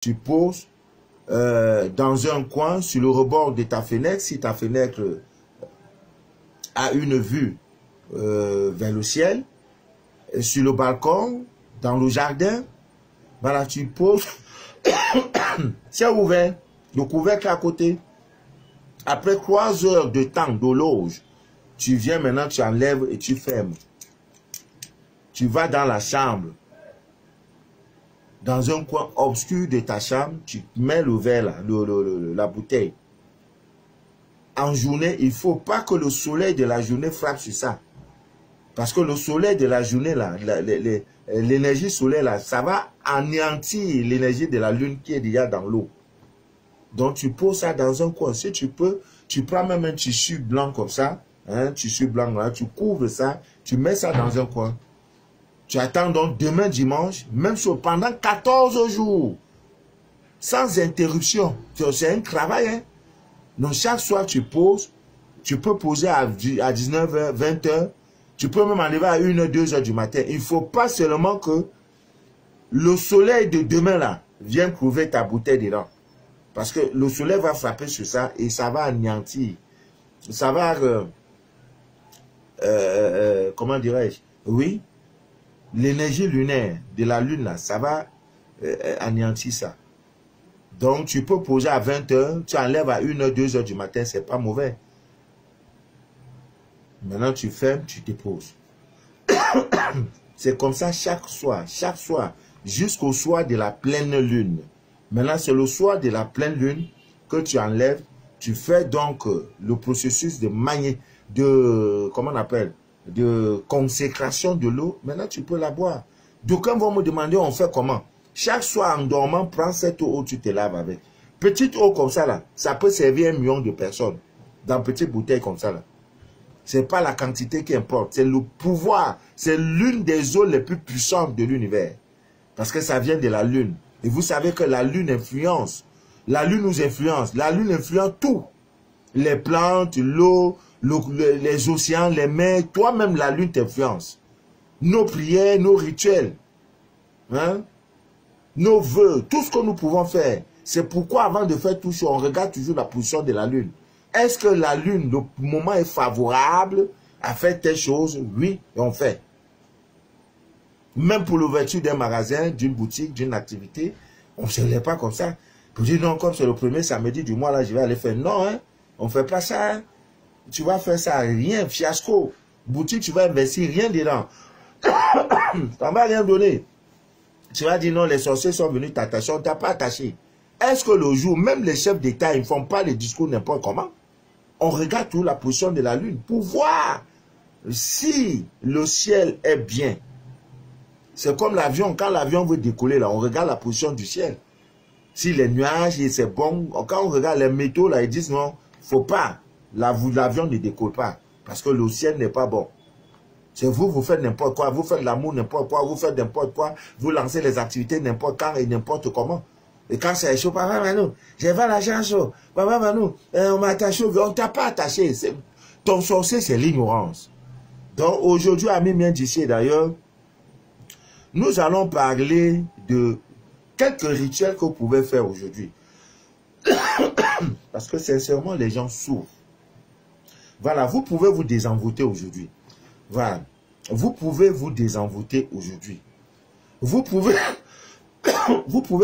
tu poses dans un coin, sur le rebord de ta fenêtre, si ta fenêtre a une vue vers le ciel, sur le balcon, dans le jardin, voilà, tu poses, c'est ouvert, le couvercle à côté. Après 3 heures de temps d'horloge, tu viens maintenant, tu enlèves et tu fermes. Tu vas dans la chambre, dans un coin obscur de ta chambre, tu mets le verre là, la bouteille. En journée, il ne faut pas que le soleil de la journée frappe sur ça. Parce que le soleil de la journée là, l'énergie solaire là, ça va anéantir l'énergie de la lune qui est déjà dans l'eau. Donc tu poses ça dans un coin. Si tu peux, tu prends même un tissu blanc comme ça, un tissu blanc là, tu couvres ça, tu mets ça dans un coin. Tu attends donc demain dimanche, même pendant 14 jours, sans interruption. C'est un travail, hein. Donc chaque soir tu poses, tu peux poser à 19h, 20h, tu peux même enlever à 1h, 2h du matin. Il ne faut pas seulement que le soleil de demain là vienne trouver ta bouteille dedans. Parce que le soleil va frapper sur ça et ça va anéantir. Ça va, comment dirais-je? Oui, l'énergie lunaire de la lune là, ça va anéantir ça. Donc tu peux poser à 20h, tu enlèves à 1h, 2h du matin, c'est pas mauvais. Maintenant tu fermes, tu déposes. C'est comme ça chaque soir, jusqu'au soir de la pleine lune. Maintenant, c'est le soir de la pleine lune que tu enlèves. Tu fais donc le processus comment on appelle, de consécration de l'eau. Maintenant, tu peux la boire. D'aucuns vont me demander, on fait comment? Chaque soir en dormant, prends cette eau, tu te laves avec. Petite eau comme ça, là, ça peut servir 1 million de personnes. Dans petite bouteille comme ça, là. C'est pas la quantité qui importe, c'est le pouvoir. C'est l'une des eaux les plus puissantes de l'univers. Parce que ça vient de la lune. Et vous savez que la lune influence. La lune nous influence. La lune influence tout. Les plantes, l'eau, les océans, les mers. Toi-même, la lune t'influence. Nos prières, nos rituels. Hein? Nos vœux, tout ce que nous pouvons faire. C'est pourquoi avant de faire tout ça, on regarde toujours la position de la lune. Est-ce que la lune, le moment est favorable à faire telle chose? Oui, et on fait. Même pour l'ouverture d'un magasin, d'une boutique, d'une activité, on ne se lève pas comme ça. Pour dire non, comme c'est le premier samedi du mois, là, je vais aller faire. Non, hein, on ne fait pas ça. Hein. Tu vas faire ça, rien, fiasco. Boutique, tu vas investir rien dedans. Ça ne va rien donner. Tu vas dire non, les sorciers sont venus t'attacher, on ne t'a pas attaché. Est-ce que le jour, même les chefs d'État, ils ne font pas les discours n'importe comment? On regarde toujours la position de la lune pour voir si le ciel est bien. C'est comme l'avion, quand l'avion veut décoller, là, on regarde la position du ciel. Si les nuages, c'est bon, quand on regarde les métaux, là, ils disent non, faut pas, l'avion ne décolle pas, parce que le ciel n'est pas bon. C'est vous, vous faites n'importe quoi, vous faites l'amour n'importe quoi, vous faites n'importe quoi, vous lancez les activités n'importe quand et n'importe comment. Et quand c'est chaud, papa Manou, j'ai pas l'argent chaud, papa Manou, on m'a attaché, on t'a pas attaché. Ton sorcier, c'est l'ignorance. Donc aujourd'hui, Ami Miendissé d'ailleurs, nous allons parler de quelques rituels que vous pouvez faire aujourd'hui. Parce que sincèrement, les gens souffrent. Voilà, vous pouvez vous désenvoûter aujourd'hui. Voilà, vous pouvez vous désenvoûter aujourd'hui. Vous pouvez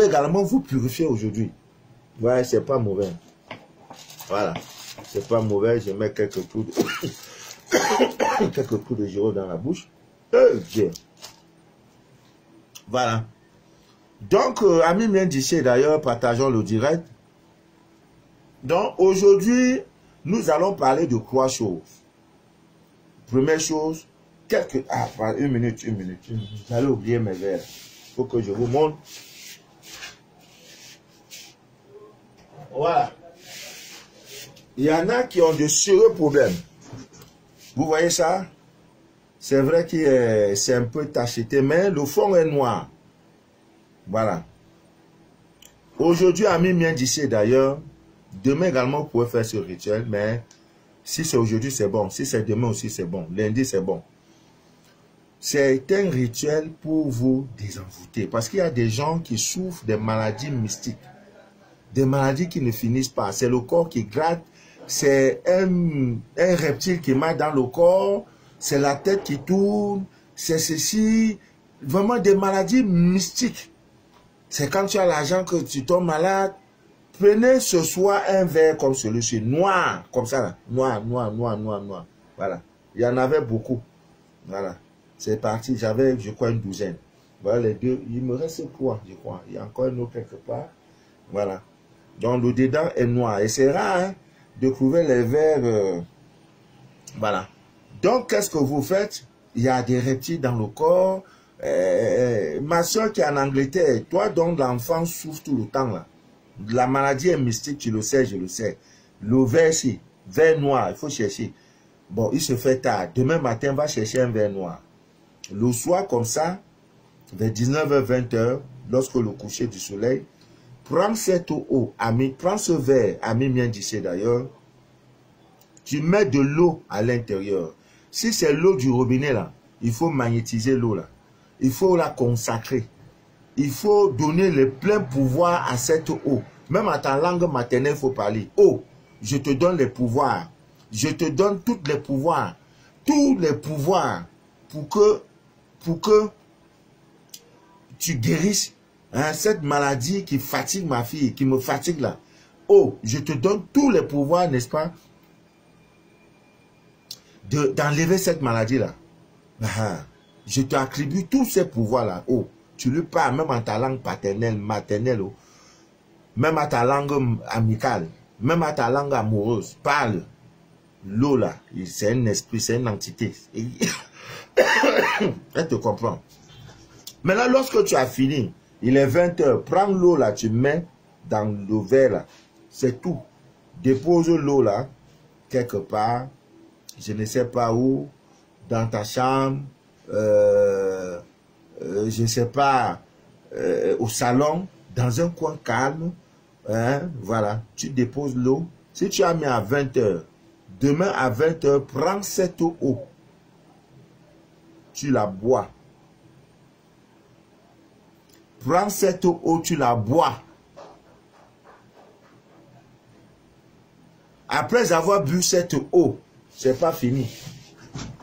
également vous purifier aujourd'hui. Ouais, c'est pas mauvais. Voilà, c'est pas mauvais. Je mets quelques coups de girofle dans la bouche. Dieu. Voilà. Donc, Ami Miendissé, d'ailleurs, partageons le direct. Donc, aujourd'hui, nous allons parler de 3 choses. Première chose, une minute. J'allais oublier mes verres. Il faut que je vous montre. Voilà. Il y en a qui ont de sérieux problèmes. Vous voyez ça? C'est vrai que c'est un peu tacheté, mais le fond est noir. Voilà. Aujourd'hui, Ami Miendissé d'ailleurs, demain également, vous pouvez faire ce rituel, mais si c'est aujourd'hui, c'est bon. Si c'est demain aussi, c'est bon. Lundi, c'est bon. C'est un rituel pour vous désenvoûter. Parce qu'il y a des gens qui souffrent des maladies mystiques. Des maladies qui ne finissent pas. C'est le corps qui gratte. C'est un reptile qui marche dans le corps. C'est la tête qui tourne. C'est ceci. Vraiment des maladies mystiques. C'est quand tu as l'argent que tu tombes malade. Prenez ce soir un verre comme celui-ci. Noir. Comme ça là. Noir, noir, noir, noir, noir. Voilà. Il y en avait beaucoup. Voilà. C'est parti. J'avais, je crois, une douzaine. Voilà les deux. Il me reste 3, je crois. Il y a encore une autre quelque part. Voilà. Donc le dedans est noir. Et c'est rare hein, de trouver les verres. Voilà. Donc qu'est-ce que vous faites? Il y a des reptiles dans le corps. Ma soeur qui est en Angleterre, toi dont l'enfant souffre tout le temps là. La maladie est mystique, tu le sais, je le sais. Le verre ici, verre noir, il faut chercher. Bon, il se fait tard. Demain matin, va chercher un verre noir. Le soir comme ça, vers 19h, 20h, lorsque le coucher du soleil, prends cette eau, prends ce verre, ami bien d'ici d'ailleurs, tu mets de l'eau à l'intérieur. Si c'est l'eau du robinet là, il faut magnétiser l'eau là. Il faut la consacrer. Il faut donner le plein pouvoir à cette eau. Même à ta langue maternelle, il faut parler. Oh, je te donne les pouvoirs. Je te donne tous les pouvoirs. Tous les pouvoirs pour que tu guérisses hein, cette maladie qui fatigue ma fille, qui me fatigue là. Oh, je te donne tous les pouvoirs, n'est-ce pas, d'enlever cette maladie là. Je t'attribue tous ces pouvoirs là. Oh, tu lui parles même en ta langue paternelle, maternelle, oh. Même à ta langue amicale, même à ta langue amoureuse. Parle. L'eau là, c'est un esprit, c'est une entité. Elle te comprend. Maintenant, lorsque tu as fini, il est 20h, prends l'eau là, tu mets dans le verre là. C'est tout. Dépose l'eau là, quelque part, je ne sais pas où, dans ta chambre, je ne sais pas, au salon, dans un coin calme. Hein, voilà, tu déposes l'eau. Si tu as mis à 20h, demain à 20h, prends cette eau. Tu la bois. Prends cette eau, tu la bois. Après avoir bu cette eau, c'est pas fini.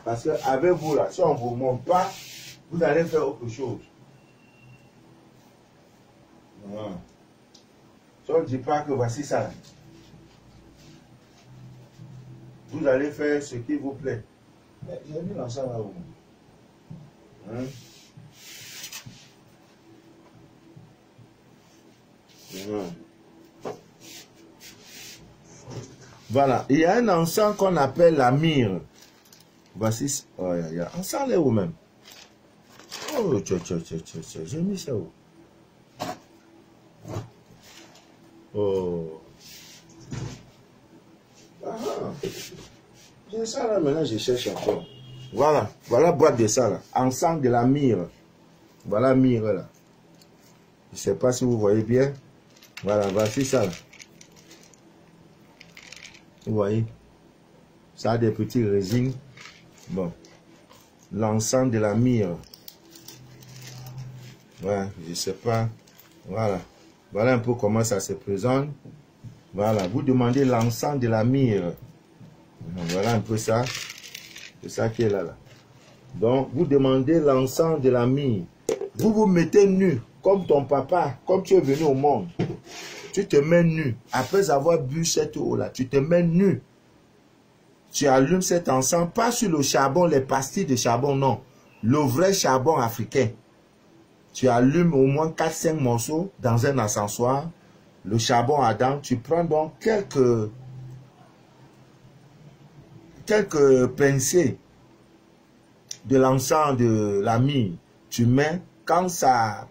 Parce que avec vous là, si on ne vous montre pas, vous allez faire autre chose. Voilà. Si on ne dit pas que voici ça, vous allez faire ce qui vous plaît. Mais j'ai mis l'ensemble là-haut. Hein? Voilà, il y a un encens qu'on appelle la myrrhe. Voici, oh, il y a un encens là où même. Oh, j'ai mis ça où? Oh. Ah, j'ai ça là maintenant, je cherche encore. Voilà, voilà boîte de ça là. Encens de la myrrhe. Voilà la myrrhe là. Je ne sais pas si vous voyez bien. Voilà, voici ça là. Vous voyez? Ça a des petits résines. Bon. L'encens de la myrrhe. Voilà, je ne sais pas. Voilà. Voilà un peu comment ça se présente. Voilà, vous demandez l'encens de la myrrhe. Voilà un peu ça. C'est ça qui est là, là. Donc, vous demandez l'encens de la myrrhe. Vous vous mettez nu, comme ton papa, comme tu es venu au monde. Tu te mets nu. Après avoir bu cette eau-là, tu te mets nu. Tu allumes cet encens, pas sur le charbon, les pastilles de charbon, non. Le vrai charbon africain. Tu allumes au moins 4-5 morceaux dans un encensoir. Le charbon ardent, tu prends donc quelques pincées de l'encens de la myrrhe. Tu mets, quand ça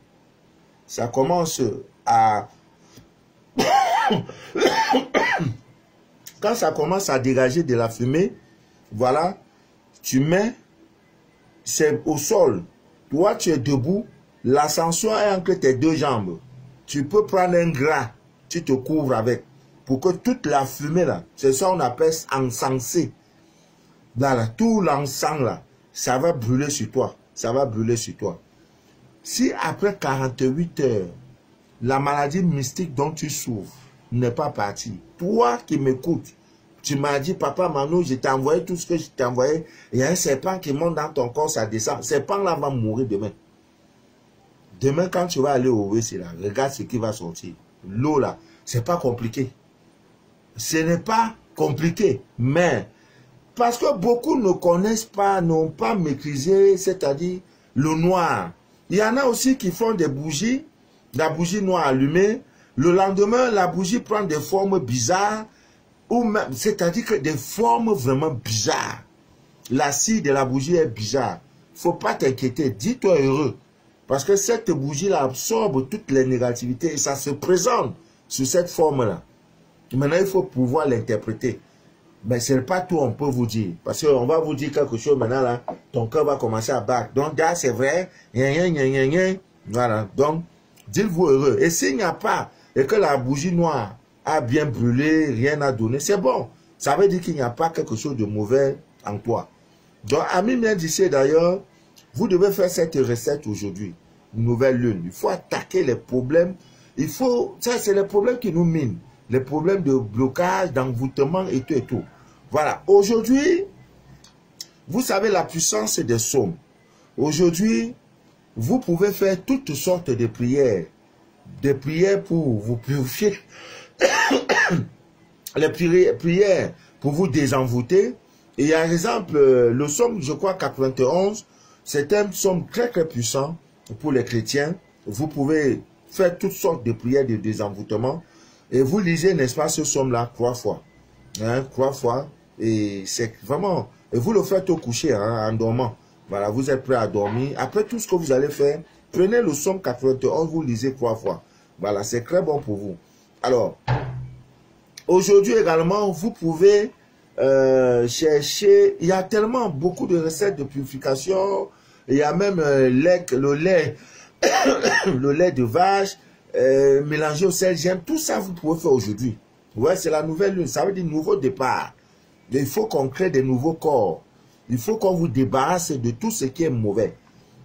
commence à... Quand ça commence à dégager de la fumée, voilà, tu mets, c'est au sol. Toi, tu es debout, l'ascensoir est entre tes deux jambes. Tu peux prendre un gras, tu te couvres avec, pour que toute la fumée là, c'est ça qu'on appelle encensé. Voilà, tout l'encens là, ça va brûler sur toi. ça va brûler sur toi. Si après 48 heures, la maladie mystique dont tu souffres n'est pas partie, toi qui m'écoutes, tu m'as dit, papa Mano, je t'ai envoyé tout ce que je t'ai envoyé, il y a un serpent qui monte dans ton corps, ça descend. Ce serpent-là va mourir demain. Demain, quand tu vas aller au WC, là, regarde ce qui va sortir. L'eau, là, c'est pas compliqué. Ce n'est pas compliqué, mais parce que beaucoup ne connaissent pas, n'ont pas maîtrisé, c'est-à-dire le noir. Il y en a aussi qui font des bougies, la bougie noire allumée. Le lendemain, la bougie prend des formes bizarres, ou même, c'est-à-dire que des formes vraiment bizarres. La scie de la bougie est bizarre. Faut pas t'inquiéter, dis-toi heureux. Parce que cette bougie-là absorbe toutes les négativités et ça se présente sous cette forme-là. Maintenant, il faut pouvoir l'interpréter. Mais ce n'est pas tout, on peut vous dire. Parce qu'on va vous dire quelque chose maintenant, là, ton cœur va commencer à battre. Donc, là, c'est vrai. Voilà. Donc, dites-vous heureux. Et s'il n'y a pas, et que la bougie noire a bien brûlé, rien n'a donné, c'est bon. Ça veut dire qu'il n'y a pas quelque chose de mauvais en toi. Donc, Ami bien d'ici d'ailleurs, vous devez faire cette recette aujourd'hui. Une nouvelle lune. Il faut attaquer les problèmes. Il faut, ça c'est les problèmes qui nous minent. Les problèmes de blocage, d'envoûtement et tout et tout. Voilà. Aujourd'hui, vous savez la puissance des psaumes. Aujourd'hui, vous pouvez faire toutes sortes de prières. Des prières pour vous purifier. Les prières pour vous désenvoûter. Et par exemple, le psaume, je crois, 91, c'est un psaume très très puissant pour les chrétiens. Vous pouvez faire toutes sortes de prières de désenvoûtement. Et vous lisez, n'est-ce pas, ce psaume-là 3 fois. Hein, 3 fois. Et c'est vraiment... Et vous le faites au coucher, hein, en dormant. Voilà, vous êtes prêt à dormir. Après tout ce que vous allez faire, prenez le psaume 91, vous lisez 3 fois. Voilà, c'est très bon pour vous. Alors, aujourd'hui également, vous pouvez chercher... Il y a tellement beaucoup de recettes de purification. Il y a même le lait le lait de vache, mélangé au sel, j'aime. Tout ça, vous pouvez faire aujourd'hui. Ouais, c'est la nouvelle lune. Ça veut dire nouveau départ. Il faut qu'on crée des nouveaux corps. Il faut qu'on vous débarrasse de tout ce qui est mauvais.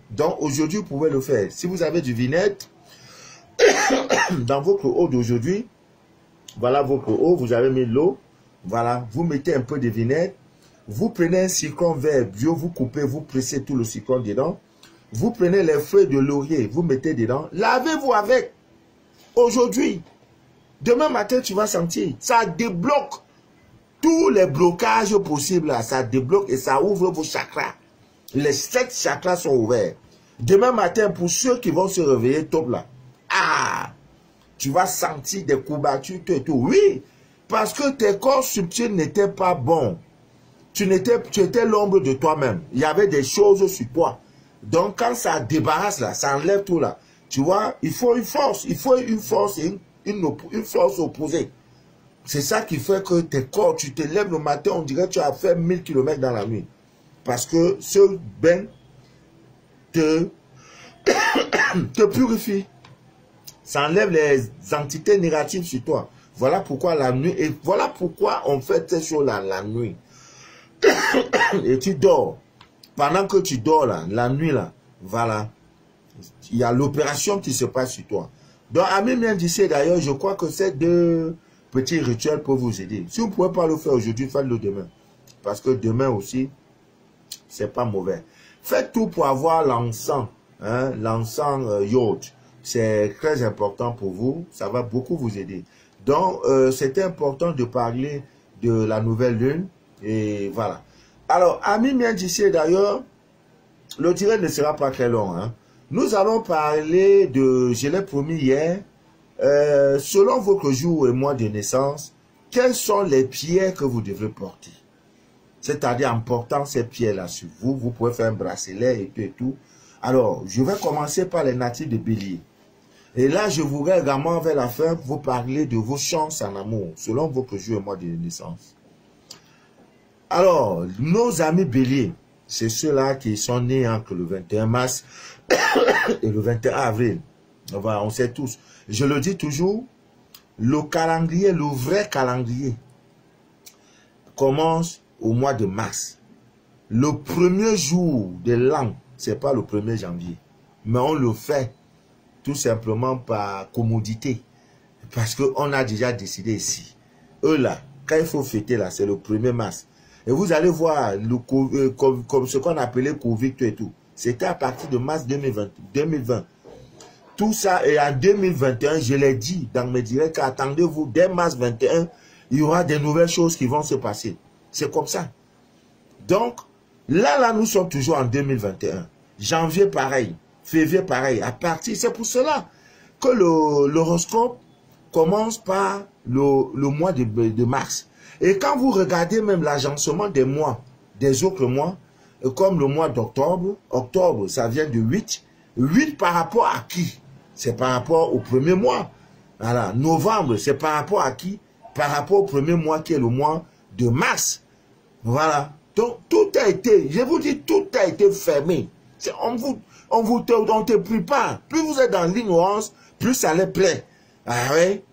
Donc, aujourd'hui, vous pouvez le faire. Si vous avez du vinaigre, dans votre eau d'aujourd'hui, voilà votre eau, vous avez mis l'eau. Voilà, vous mettez un peu de vinaigre. Vous prenez un citron vert bio, vous coupez, vous pressez tout le citron dedans. Vous prenez les feuilles de laurier, vous mettez dedans. Lavez-vous avec. Aujourd'hui. Demain matin, tu vas sentir. Ça débloque tous les blocages possibles. Ça débloque et ça ouvre vos chakras. Les 7 chakras sont ouverts. Demain matin, pour ceux qui vont se réveiller top là. Ah! Tu vas sentir des courbatures, tout et tout. Oui! Parce que tes corps subtils n'étaient pas bons. Tu étais l'ombre de toi-même. Il y avait des choses sur toi. Donc, quand ça débarrasse là, ça enlève tout là. Tu vois, il faut une force. Il faut une force et une force opposée. C'est ça qui fait que tes corps, tu te lèves le matin, on dirait que tu as fait 1000 km dans la nuit. Parce que ce bain te purifie. Ça enlève les entités négatives sur toi. Voilà pourquoi la nuit, et voilà pourquoi on fait ces choses-là la nuit. Et tu dors. Pendant que tu dors là, la nuit là, voilà, il y a l'opération qui se passe sur toi. Donc, Ami bien d'ici d'ailleurs, je crois que ces 2 petits rituels peuvent vous aider. Si vous ne pouvez pas le faire aujourd'hui, faites-le demain. Parce que demain aussi, c'est pas mauvais. Faites tout pour avoir l'encens, hein, l'encens iode. C'est très important pour vous, ça va beaucoup vous aider. Donc, c'était important de parler de la nouvelle lune, et voilà. Alors, Ami bien d'ici d'ailleurs, le direct ne sera pas très long. Hein. Nous allons parler de, je l'ai promis hier, selon votre jour et mois de naissance, quelles sont les pierres que vous devrez porter. C'est-à-dire en portant ces pierres-là sur vous, vous pouvez faire un bracelet et tout et tout. Alors, je vais commencer par les natifs de Bélier. Et là, je voudrais également vers la fin vous parler de vos chances en amour, selon votre jour et mois de naissance. Alors, nos amis Bélier, c'est ceux-là qui sont nés entre le 21 mars et le 21 avril. Voilà, on sait tous. Je le dis toujours, le calendrier, le vrai calendrier, commence au mois de mars. Le premier jour de l'an ce n'est pas le 1er janvier. Mais on le fait tout simplement par commodité. Parce qu'on a déjà décidé ici. Eux là, quand il faut fêter là, c'est le 1er mars. Et vous allez voir, comme ce qu'on appelait Covid et tout. C'était à partir de mars 2020. Tout ça, et en 2021, je l'ai dit dans mes directs, attendez-vous, dès mars 21, il y aura des nouvelles choses qui vont se passer. C'est comme ça. Donc, là, nous sommes toujours en 2021. Janvier, pareil. Février, pareil. À partir, c'est pour cela que l'horoscope commence par le mois de mars. Et quand vous regardez même l'agencement des mois, des autres mois, comme le mois d'octobre, octobre, ça vient de 8. 8 par rapport à qui? C'est par rapport au 1er mois. Voilà. Novembre, c'est par rapport à qui? Par rapport au 1er mois qui est le mois de mars. Voilà. Donc, tout a été, je vous dis, tout a été fermé. On te prie pas. Plus vous êtes dans l'ignorance, plus ça les plaît. Ah ouais?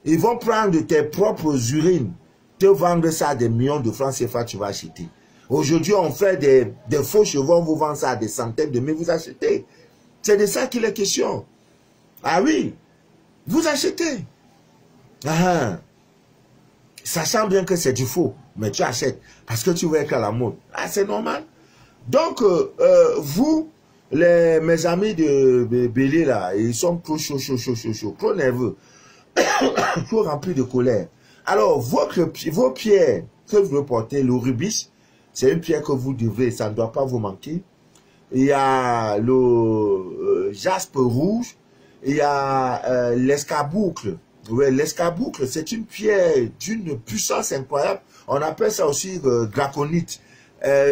Ils vont prendre tes propres urines, te vendre ça à des millions de francs CFA, tu vas acheter. Aujourd'hui, on fait des faux chevaux, on vous vend ça à des centaines de mille, vous achetez. C'est de ça qu'il est question. Ah oui, vous achetez. Ah, sachant bien que c'est du faux, mais tu achètes parce que tu veux être à la mode. Ah, c'est normal. Donc, vous, mes amis de Bélier, là, ils sont trop chauds, trop nerveux, trop remplis de colère. Alors, vos pierres que vous portez, le rubis, c'est une pierre que vous devez, ça ne doit pas vous manquer. Il y a le jaspe rouge, il y a l'escarboucle. Ouais, l'escarboucle, c'est une pierre d'une puissance incroyable. On appelle ça aussi draconite.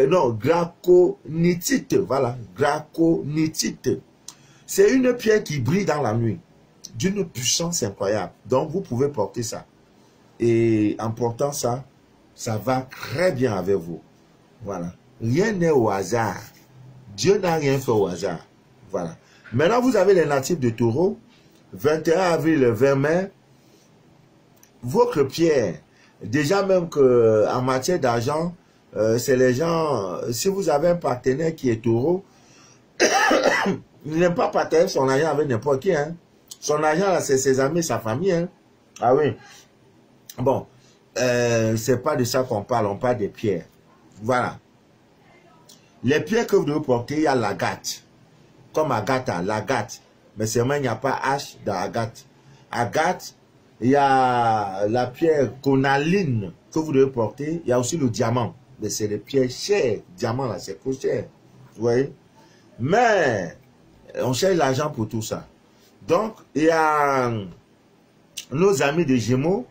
Non, draconitite. Voilà, draconitite. C'est une pierre qui brille dans la nuit, d'une puissance incroyable. Donc, vous pouvez porter ça. Et en portant ça, ça va très bien avec vous. Voilà. Rien n'est au hasard. Dieu n'a rien fait au hasard. Voilà. Maintenant, vous avez les natifs de Taureau. 21 avril, 20 mai. Votre pierre, déjà même que en matière d'argent, c'est les gens, si vous avez un partenaire qui est Taureau, il n'aime pas partager son argent avec n'importe qui. Hein. Son argent, là, c'est ses amis, sa famille. Hein. Ah oui. Bon, c'est pas de ça qu'on parle, on parle des pierres. Voilà. Les pierres que vous devez porter, il y a l'agate. Comme Agatha, l'agate. Mais seulement il n'y a pas H dans Agathe. Agathe, il y a la pierre cornaline que vous devez porter. Il y a aussi le diamant. Mais c'est des pierres chères. Diamant, là, c'est trop cher. Vous voyez? Mais, on cherche l'argent pour tout ça. Donc, il y a nos amis de Gémeaux.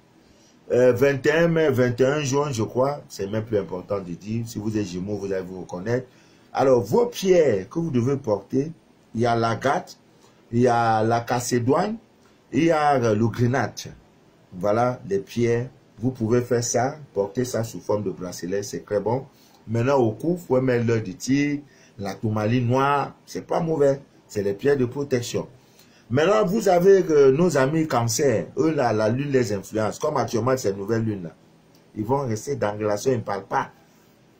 21 mai, 21 juin, je crois. C'est même plus important de dire. Si vous êtes Gémeaux, vous allez vous reconnaître. Alors, vos pierres que vous devez porter, il y a l'agate, il y a la cacédoine, il y a le grenade. Voilà les pierres. Vous pouvez faire ça, porter ça sous forme de bracelet, c'est très bon. Maintenant, au cou, vous pouvez mettre l'œil de tigre, la tourmaline noire, c'est pas mauvais. C'est les pierres de protection. Maintenant, vous avez nos amis cancer. Eux, là, la lune les influence. Comme actuellement, cette nouvelle lune-là. Ils vont rester dans la relation, ils ne parlent pas.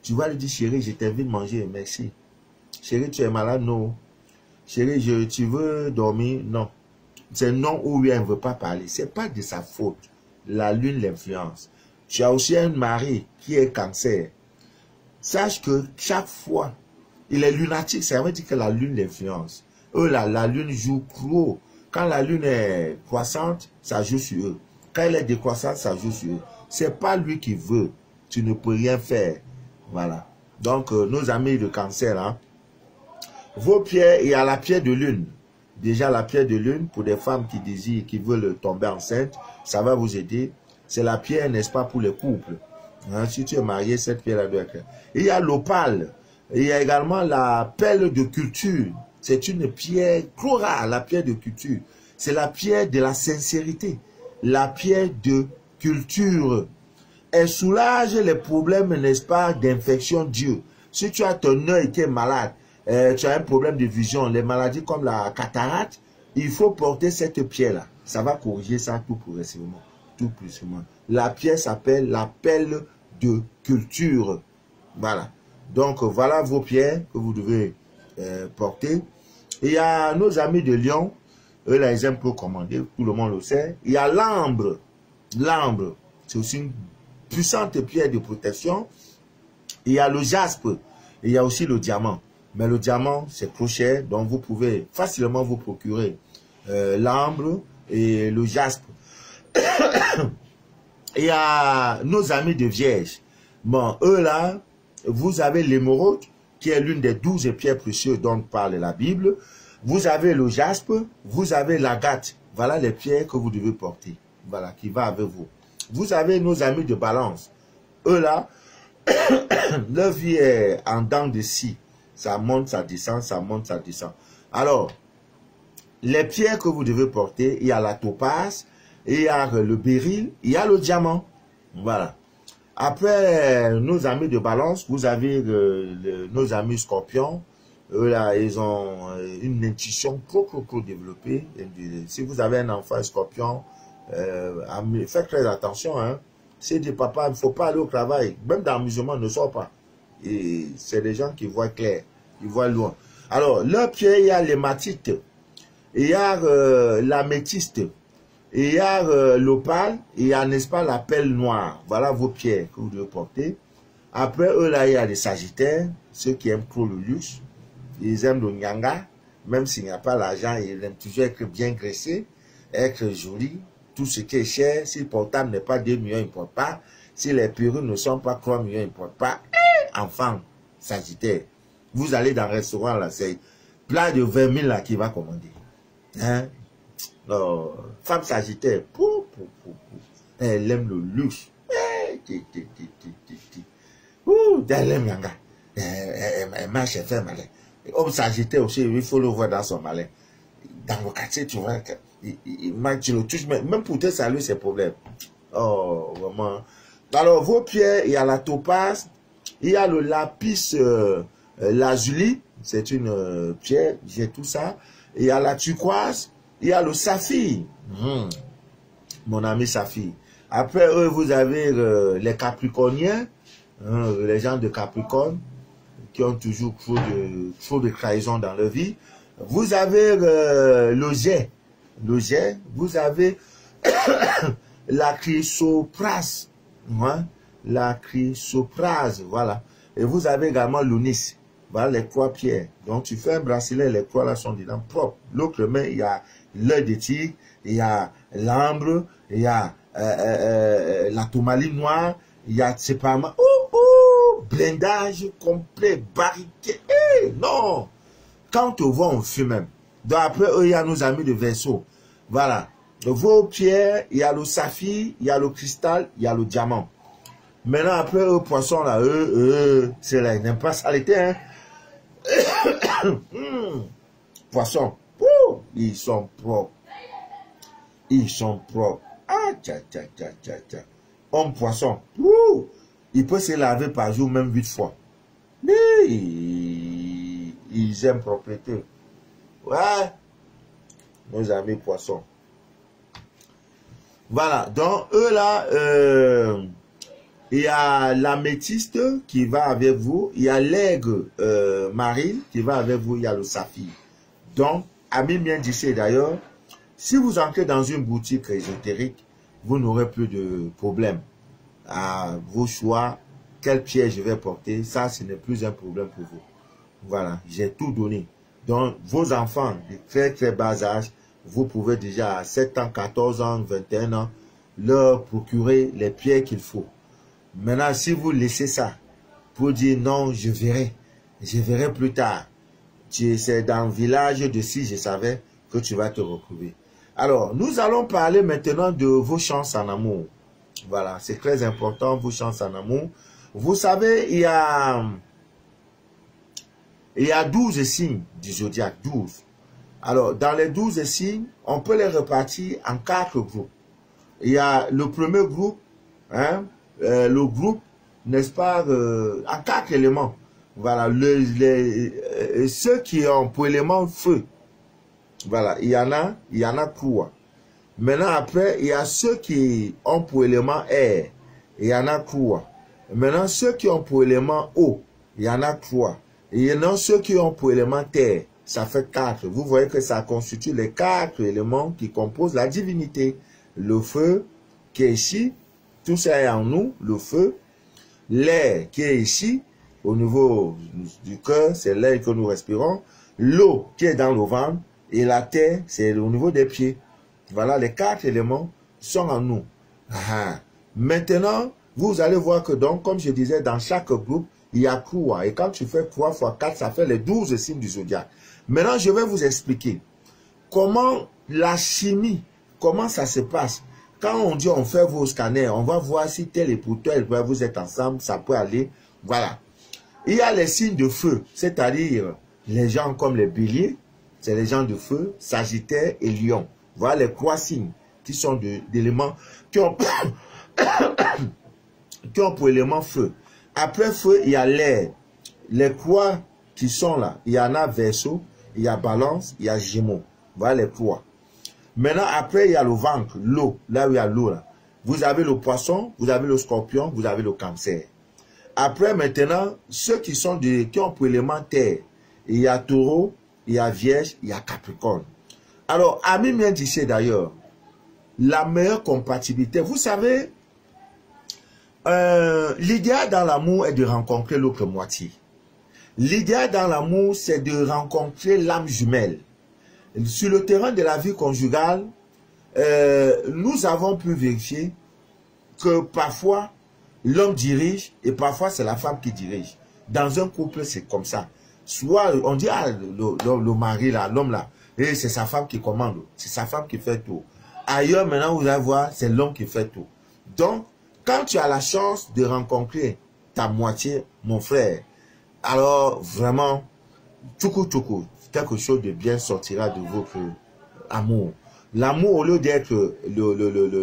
Tu vas lui dire, chérie, je t'invite à manger, merci. Chérie, tu es malade, non. Chérie, tu veux dormir, non. C'est non ou oui, elle ne veut pas parler. Ce n'est pas de sa faute. La lune l'influence. Tu as aussi un mari qui est cancer. Sache que chaque fois, il est lunatique, ça veut dire que la lune l'influence. Eux, la lune joue trop. Quand la lune est croissante, ça joue sur eux. Quand elle est décroissante, ça joue sur eux. C'est pas lui qui veut. Tu ne peux rien faire. Voilà. Donc, nos amis de cancer, hein. Vos pierres, il y a la pierre de lune. Déjà, la pierre de lune, pour des femmes qui désirent, qui veulent tomber enceinte, ça va vous aider. C'est la pierre, n'est-ce pas, pour les couples. Hein, si tu es marié, cette pierre-là doit être. Il y a l'opale. Il y a également la perle de culture. C'est une pierre trop rare, la pierre de culture. C'est la pierre de la sincérité. La pierre de culture. Elle soulage les problèmes, n'est-ce pas, d'infection Dieu. Si tu as ton œil qui est malade, tu as un problème de vision, les maladies comme la cataracte, il faut porter cette pierre-là. Ça va corriger ça tout progressivement. Tout progressivement. La pierre s'appelle la perle de culture. Voilà. Donc, voilà vos pierres que vous devez porter. Il y a nos amis de Lyon, eux là, ils aiment peu commander, tout le monde le sait. Il y a l'ambre. L'ambre, c'est aussi une puissante pierre de protection. Il y a le jaspe. Il y a aussi le diamant. Mais le diamant, c'est trop cher, donc vous pouvez facilement vous procurer l'ambre et le jaspe. Il y a nos amis de Vierge. Bon, eux là, vous avez l'émeraude, qui est l'une des 12 pierres précieuses dont parle la Bible. Vous avez le jaspe, vous avez l'agate. Voilà les pierres que vous devez porter. Voilà, qui va avec vous. Vous avez nos amis de Balance. Eux là, leur vie est en dents de scie. Ça monte, ça descend, ça monte, ça descend. Alors, les pierres que vous devez porter, il y a la topaze, il y a le béryl, il y a le diamant. Voilà. Après, nos amis de Balance, vous avez nos amis Scorpions. Eux là, ils ont une intuition trop développée. Si vous avez un enfant Scorpion, faites très attention. Hein. C'est des papas, il ne faut pas aller au travail. Même dans l'amusement, ne sort pas. Et c'est des gens qui voient clair, ils voient loin. Alors, leur pierre, il y a l'hématite, il y a l'améthyste, il y a l'opale, il y a, n'est-ce pas, la pelle noire. Voilà vos pierres que vous devez porter. Après, eux, là, il y a les sagittaires, ceux qui aiment trop le luxe. Ils aiment le nyanga, même s'il n'y a pas l'argent, ils aiment toujours être bien graissé, être joli. Tout ce qui est cher, si le portable n'est pas 2 millions, il ne porte pas. Si les perruques ne sont pas 3 millions, il ne porte pas. Enfant, sagittaire, vous allez dans un restaurant, là, c'est plat de 20 000 là qui va commander. Hein? Non, femme sagittaire, elle aime le luxe. Elle aime Yanga. Elle marche, elle fait malin. Homme sagittaire aussi, il faut le voir dans son malin. Dans le quartier, tu vois, tu le touches, même pour te saluer, c'est problème. Oh, vraiment. Alors, vos pierres, il y a la topaze, il y a le lapis lazuli, c'est une pierre, j'ai tout ça. Il y a la turquoise, il y a le saphir. Mon ami saphir. Après eux, vous avez les capricorniens, les gens de Capricorne, qui ont toujours trop de trahison dans leur vie. Vous avez le jet. Le jet, vous avez la chrysoprase. Hein? La chrysoprase, voilà. Et vous avez également l'onis. Voilà les 3 pierres. Donc tu fais un bracelet, les 3 là sont dedans propres. L'autre main, il y a l'œil de tigre, il y a l'ambre, il y a la tourmaline noire, il y a séparément blindage complet, barriqué. Non! Quand on voit, on fume même. Donc après, eux, il y a nos amis de Verseau. Voilà. De vos pierres, il y a le saphir, il y a le cristal, il y a le diamant. Maintenant, après, eux, poissons, là, c'est là, ils n'aiment pas saleté, hein. Poissons, ils sont propres. Ils sont propres. Ah, Homme poisson, il peut se laver par jour, même 8 fois. Mais ils aiment propriété. Ouais. Nos amis poissons. Voilà. Donc, eux là, il y a l'améthyste qui va avec vous. Il y a l'aigle marine qui va avec vous. Il y a le saphir. Donc, ami bien d'ici d'ailleurs, si vous entrez dans une boutique ésotérique, vous n'aurez plus de problème. À vos choix, quelle pierre je vais porter, ça, ce n'est plus un problème pour vous. Voilà, j'ai tout donné. Donc, vos enfants de très très bas âge, vous pouvez déjà à 7 ans, 14 ans, 21 ans, leur procurer les pierres qu'il faut. Maintenant, si vous laissez ça pour dire non, je verrai plus tard. C'est dans le village de si je savais que tu vas te retrouver. Alors, nous allons parler maintenant de vos chances en amour. Voilà, c'est très important, vos chances en amour. Vous savez, il y a 12 signes du zodiaque, 12. Alors, dans les 12 signes, on peut les répartir en 4 groupes. Il y a le premier groupe, hein, le groupe, n'est-ce pas, en 4 éléments. Voilà, ceux qui ont pour élément feu. Voilà, il y en a 3. Maintenant, après, il y a ceux qui ont pour élément air. Il y en a 3. Maintenant, ceux qui ont pour élément eau, il y en a 3. Il y en a ceux qui ont pour élément terre. Ça fait 4. Vous voyez que ça constitue les 4 éléments qui composent la divinité. Le feu qui est ici, tout ça est en nous, le feu. L'air qui est ici, au niveau du cœur, c'est l'air que nous respirons. L'eau qui est dans le ventre et la terre, c'est au niveau des pieds. Voilà, les 4 éléments sont en nous. Maintenant, vous allez voir que donc, comme je disais, dans chaque groupe, il y a 3. Et quand tu fais 3 fois 4, ça fait les 12 signes du zodiaque. Maintenant, je vais vous expliquer comment la chimie, comment ça se passe. Quand on dit on fait vos scanners, on va voir si tel et pour tel, vous êtes ensemble, ça peut aller. Voilà. Il y a les signes de feu, c'est-à-dire les gens comme les béliers, c'est les gens de feu, Sagittaire et Lion. Voilà les 3 signes qui sont d'éléments qui ont, qui ont pour élément feu. Après feu, il y a l'air. Les 3 qui sont là, il y en a Verseau, il y a Balance, il y a Gémeaux. Voilà les 3. Maintenant, après, il y a le ventre, l'eau, là où il y a l'eau. Vous avez le poisson, vous avez le scorpion, vous avez le cancer. Après, maintenant, ceux qui ont pour élément terre, il y a taureau, il y a vierge, il y a capricorne. Alors, Ami vient d'ici d'ailleurs, la meilleure compatibilité, vous savez, l'idéal dans l'amour est de rencontrer l'autre moitié. L'idéal dans l'amour, c'est de rencontrer l'âme jumelle. Sur le terrain de la vie conjugale, nous avons pu vérifier que parfois, l'homme dirige et parfois c'est la femme qui dirige. Dans un couple, c'est comme ça. Soit on dit, ah, le mari là, l'homme là, et c'est sa femme qui commande, c'est sa femme qui fait tout. Ailleurs, maintenant, vous allez voir, c'est l'homme qui fait tout. Donc, quand tu as la chance de rencontrer ta moitié, mon frère, alors vraiment, tchoukou, quelque chose de bien sortira de votre amour. L'amour, au lieu d'être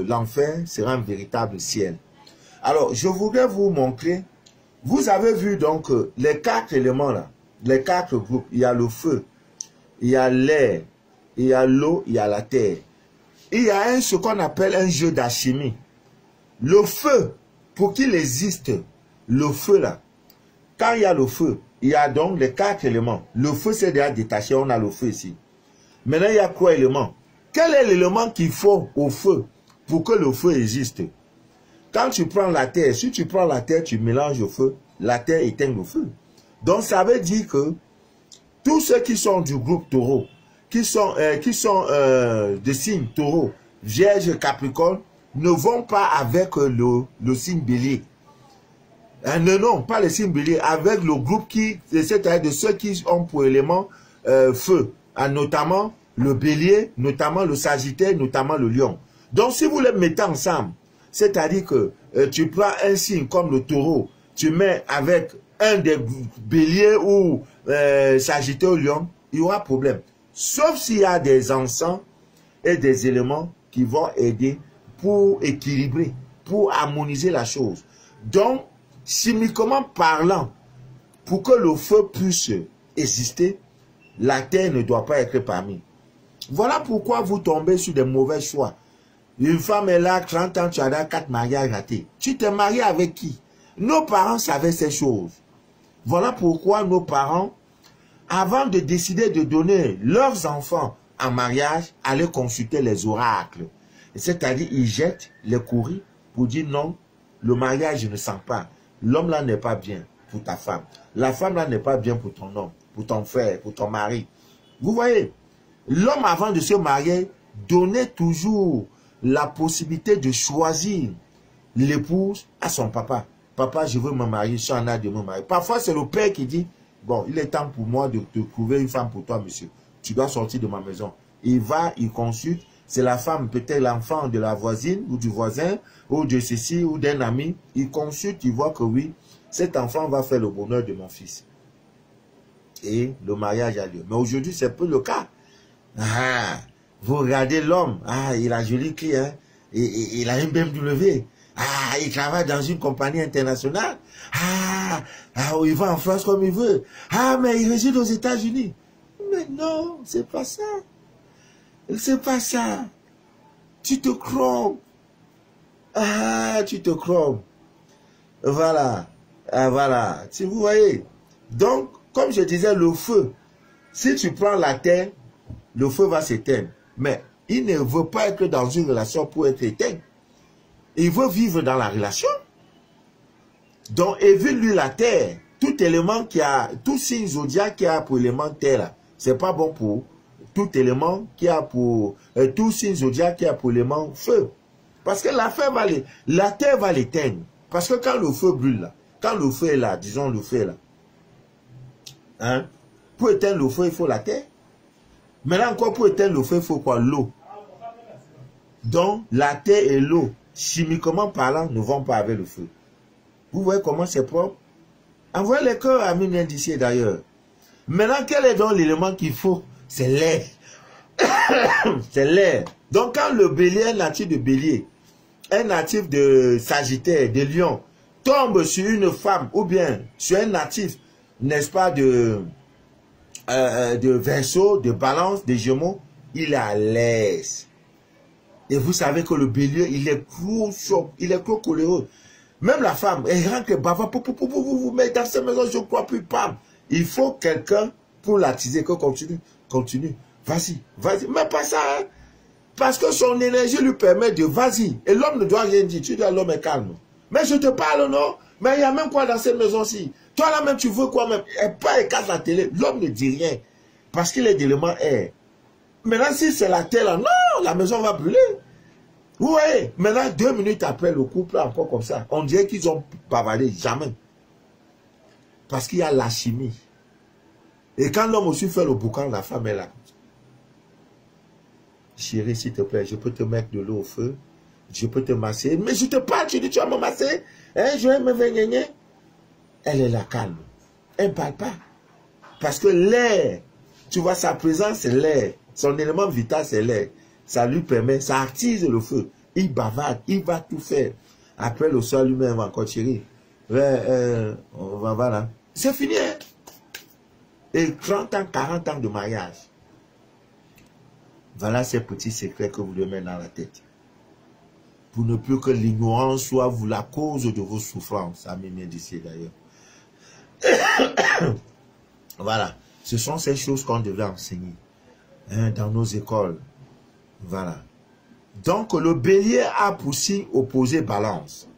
l'enfer, sera un véritable ciel. Alors, je voudrais vous montrer, vous avez vu donc les 4 éléments là, les 4 groupes. Il y a le feu, il y a l'air, il y a l'eau, il y a la terre. Il y a ce qu'on appelle un jeu d'alchimie. Le feu, pour qu'il existe, le feu là, quand il y a le feu, il y a donc les 4 éléments. Le feu, c'est déjà détaché, on a le feu ici. Maintenant, il y a quoi élément? Quel est l'élément qu'il faut au feu pour que le feu existe? Quand tu prends la terre, si tu prends la terre, tu mélanges le feu, la terre éteint le feu. Donc, ça veut dire que tous ceux qui sont du groupe taureau, qui sont de signe taureau, vierge, capricorne, ne vont pas avec le signe bélier. Non, pas le signe bélier, avec le groupe qui, c'est-à-dire de ceux qui ont pour élément feu, notamment le bélier, notamment le sagittaire, notamment le lion. Donc, si vous les mettez ensemble, c'est-à-dire que tu prends un signe comme le taureau, tu mets avec un des béliers ou sagittaire ou lion, il y aura problème. Sauf s'il y a des encens et des éléments qui vont aider pour équilibrer, pour harmoniser la chose. Donc, chimiquement parlant, pour que le feu puisse exister, la terre ne doit pas être parmi. Voilà pourquoi vous tombez sur des mauvais choix. Une femme est là, 30 ans, tu as 4 mariages ratés. Tu t'es marié avec qui? Nos parents savaient ces choses. Voilà pourquoi nos parents, avant de décider de donner leurs enfants en mariage, allaient consulter les oracles. C'est-à-dire, ils jettent les courriers pour dire non, le mariage, je ne sens pas. L'homme là n'est pas bien pour ta femme. La femme là n'est pas bien pour ton homme, pour ton frère, pour ton mari. Vous voyez, l'homme avant de se marier donnait toujours la possibilité de choisir l'épouse à son papa. Papa, je veux me marier, je suis en âge de me marier. Parfois, c'est le père qui dit, bon, il est temps pour moi de trouver une femme pour toi, monsieur. Tu dois sortir de ma maison. Il va, il consulte. C'est la femme, peut-être l'enfant de la voisine ou du voisin, ou de ceci, ou d'un ami. Il consulte, il voit que oui, cet enfant va faire le bonheur de mon fils. Et le mariage a lieu. Mais aujourd'hui, c'est peu le cas. Ah, vous regardez l'homme, ah, il a joli clé, hein, et il a une BMW. Ah, il travaille dans une compagnie internationale. Ah, il va en France comme il veut. Ah, mais il réside aux États-Unis. Mais non, c'est pas ça. C'est pas ça. Tu te crois. Ah, tu te crois. Voilà. Ah, voilà. Si vous voyez. Donc, comme je disais, le feu, si tu prends la terre, le feu va s'éteindre. Mais il ne veut pas être dans une relation pour être éteint. Il veut vivre dans la relation. Donc, évite lui la terre. Tout élément qui a, tout signe zodiaque qui a pour élément terre, c'est pas bon pour tout élément qui a pour, tout signe zodiaque qui a pour élément feu. Parce que la terre va l'éteindre. Parce que quand le feu brûle là, quand le feu est là, disons le feu est là, hein, pour éteindre le feu, il faut la terre. Maintenant encore, pour éteindre le feu, il faut quoi? L'eau. Donc, la terre et l'eau, chimiquement parlant, ne vont pas avec le feu. Vous voyez comment c'est propre? Envoyez les cœurs à Mimien d'ici d'ailleurs. Maintenant, quel est donc l'élément qu'il faut? C'est l'air. C'est l'air. Donc, quand le bélier, un natif de bélier, un natif de sagittaire, de lion, tombe sur une femme ou bien sur un natif, n'est-ce pas, de Verseau, de Balance, de Gémeaux, il est à l'aise. Et vous savez que le bélier, il est trop chaud, il est trop coléreux. Même la femme, elle rentre bavard, mais dans cette maison, je ne crois plus, pam. Il faut quelqu'un pour l'attiser, que continue. Vas-y. Mais pas ça, hein. Parce que son énergie lui permet de vas-y. Et l'homme ne doit rien dire. Tu dis à l'homme est calme. Mais je te parle, non? Mais il y a même quoi dans cette maison-ci? Toi là même, tu veux quoi même? Et pas elle casse la télé. L'homme ne dit rien. Parce qu'il est d'élément air. Maintenant, si c'est la terre là, non, la maison va brûler. Vous voyez? Maintenant, 2 minutes après, le couple encore comme ça. On dirait qu'ils ont bavardé. Jamais. Parce qu'il y a la chimie. Et quand l'homme aussi fait le boucan, la femme est là. Chérie, s'il te plaît, je peux te mettre de l'eau au feu. Je peux te masser. Mais je te parle, tu dis, tu vas me masser. Hein, je vais me venir. Elle est là, calme. Elle ne parle pas. Parce que l'air, tu vois, sa présence, c'est l'air. Son élément vital, c'est l'air. Ça lui permet, ça attise le feu. Il bavarde, il va tout faire. Après, le soir lui-même va encore tirer. On va voir là. C'est fini, hein? Et 30 ans, 40 ans de mariage. Voilà ces petits secrets que vous devez mettre dans la tête. Pour ne plus que l'ignorance soit vous la cause de vos souffrances. Ça m'est bien d'ici d'ailleurs. Voilà. Ce sont ces choses qu'on devait enseigner, hein, dans nos écoles. Voilà. Donc, le bélier a pour signe opposé balance.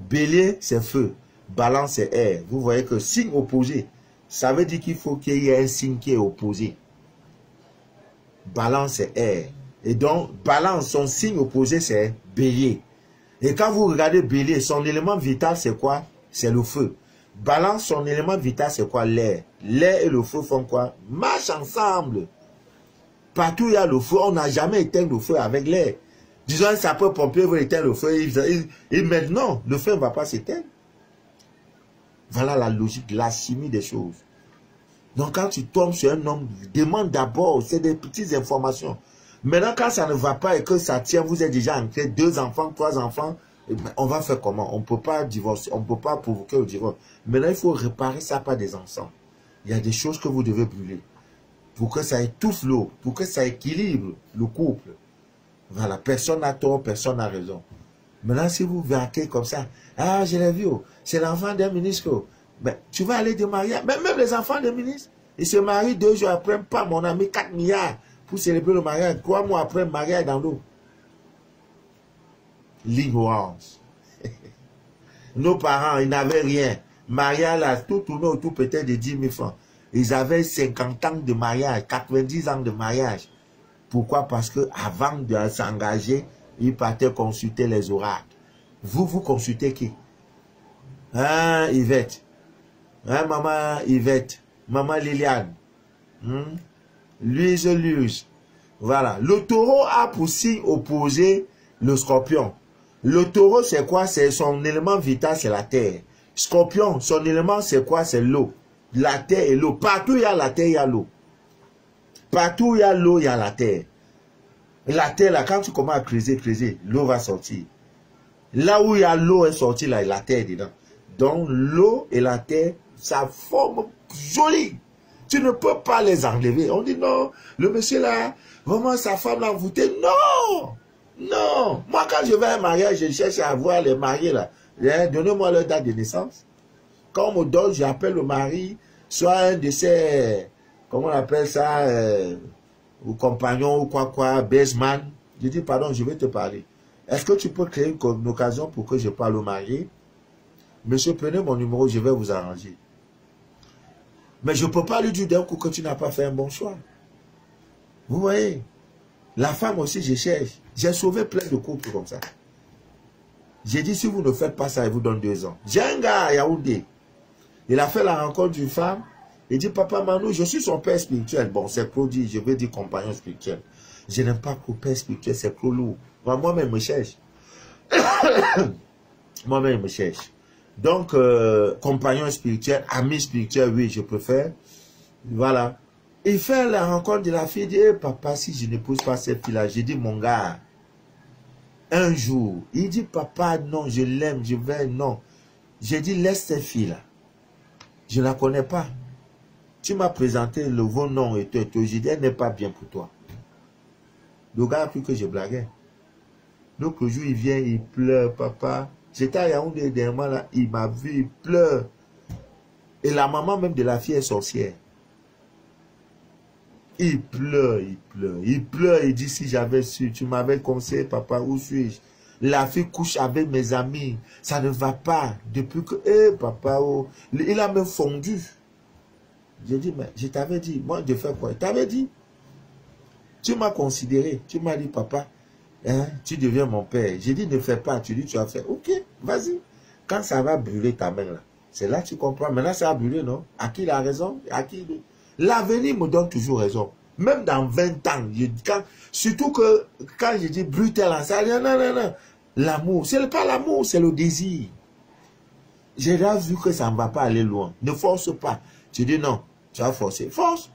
Bélier, c'est feu. Balance, c'est air. Vous voyez que signe opposé, ça veut dire qu'il faut qu'il y ait un signe qui est opposé. Balance, c'est air. Et donc, balance, son signe opposé, c'est bélier. Et quand vous regardez bélier, son élément vital, c'est quoi? C'est le feu. Balance, son élément vital, c'est quoi? L'air. L'air et le feu font quoi? Marchent ensemble. Partout où il y a le feu, on n'a jamais éteint le feu avec l'air. Disons, un sapeur-pompier veut éteindre le feu, il met non, le feu ne va pas s'éteindre. Voilà la logique, la chimie des choses. Donc, quand tu tombes sur un homme, demande d'abord, c'est des petites informations. Maintenant, quand ça ne va pas et que ça tient, vous êtes déjà entré, 2 enfants, 3 enfants, on va faire comment? On ne peut pas divorcer, on ne peut pas provoquer le divorce. Maintenant, il faut réparer ça par des encens. Il y a des choses que vous devez brûler pour que ça étouffe l'eau, pour que ça équilibre le couple. Voilà, personne n'a tort, personne n'a raison. Maintenant, si vous vaquez comme ça, ah, je l'ai vu, c'est l'enfant d'un ministre. Ben, tu vas aller te marier. Même les enfants des ministres, ils se marient 2 jours après, pas mon ami, 4 milliards pour célébrer le mariage. 3 mois après, le mariage dans l'eau. L'ignorance. Nos parents, ils n'avaient rien. Mariage, là, tout tourné autour peut-être de 10 000 francs. Ils avaient 50 ans de mariage, 90 ans de mariage. Pourquoi? Parce que avant de s'engager, ils partaient consulter les oracles. Vous consultez qui? Hein, Yvette? Hein, maman Yvette? Maman Liliane? Luz. Voilà. Le taureau a pour signe opposé le scorpion. Le taureau, c'est quoi? C'est son élément vital, c'est la terre. Scorpion, son élément, c'est quoi? C'est l'eau. La terre et l'eau. Partout où il y a la terre, il y a l'eau. Partout où il y a l'eau, il y a la terre. Et la terre, là, quand tu commences à creuser, l'eau va sortir. Là où il y a l'eau est sortie, là, il y a la terre dedans. Donc, l'eau et la terre, ça forme joli. Tu ne peux pas les enlever. On dit non, le monsieur là, vraiment sa femme l'a envoûté. Non! Non! Moi, quand je vais à un mariage, je cherche à voir les mariés là. Donnez-moi leur date de naissance. Quand on me donne, j'appelle le mari, soit un de ces, comment on appelle ça, ou compagnon ou quoi, baseman. Je dis, pardon, je vais te parler. Est-ce que tu peux créer une occasion pour que je parle au marié? Monsieur, prenez mon numéro, je vais vous arranger. Mais je ne peux pas lui dire d'un coup que tu n'as pas fait un bon choix. Vous voyez? La femme aussi, je cherche. J'ai sauvé plein de couples comme ça. J'ai dit, si vous ne faites pas ça, il vous donne 2 ans. J'ai un gars à Yaoundé. Il a fait la rencontre d'une femme. Il dit, papa Manou, je suis son père spirituel. Bon, c'est trop dit, je veux dire compagnon spirituel. Je n'aime pas le père spirituel, c'est trop lourd. Moi-même, me cherche. Moi-même, me cherche. Donc, compagnon spirituel, ami spirituel, oui, je préfère. Voilà. Il fait la rencontre de la fille, il dit, hey, papa, si je n'épouse pas cette fille-là, j'ai dit, mon gars, un jour, il dit, papa, non, je l'aime, je vais, non. J'ai dit, laisse cette fille-là. Je ne la connais pas. Tu m'as présenté le bon nom et tout. J'ai dit, elle n'est pas bien pour toi. Le gars a cru que je blaguais. L'autre jour, il vient, il pleure, papa. J'étais à Yaoundé dernièrement, là, il m'a vu, il pleure. Et la maman même de la fille est sorcière. Il pleure, il pleure, il pleure. Il dit, si j'avais su, tu m'avais conseillé, papa, où suis-je? La fille couche avec mes amis. Ça ne va pas. Depuis que, papa, oh, il a même fondu. J'ai dit, mais je t'avais dit, moi, de faire quoi? Tu t'avais dit. Tu m'as considéré. Tu m'as dit, papa, hein, tu deviens mon père. J'ai dit, ne fais pas. Tu dis, tu as fait. Ok, vas-y. Quand ça va brûler ta main, là, c'est là que tu comprends. Maintenant, ça va brûler, non? À qui il a raison? À qui il... L'avenir me donne toujours raison. Même dans 20 ans. Surtout que quand je dis brutal, ça dit non. L'amour, ce n'est pas l'amour, c'est le désir. J'ai déjà vu que ça ne va pas aller loin. Ne force pas. Tu dis non, tu vas forcer. Force.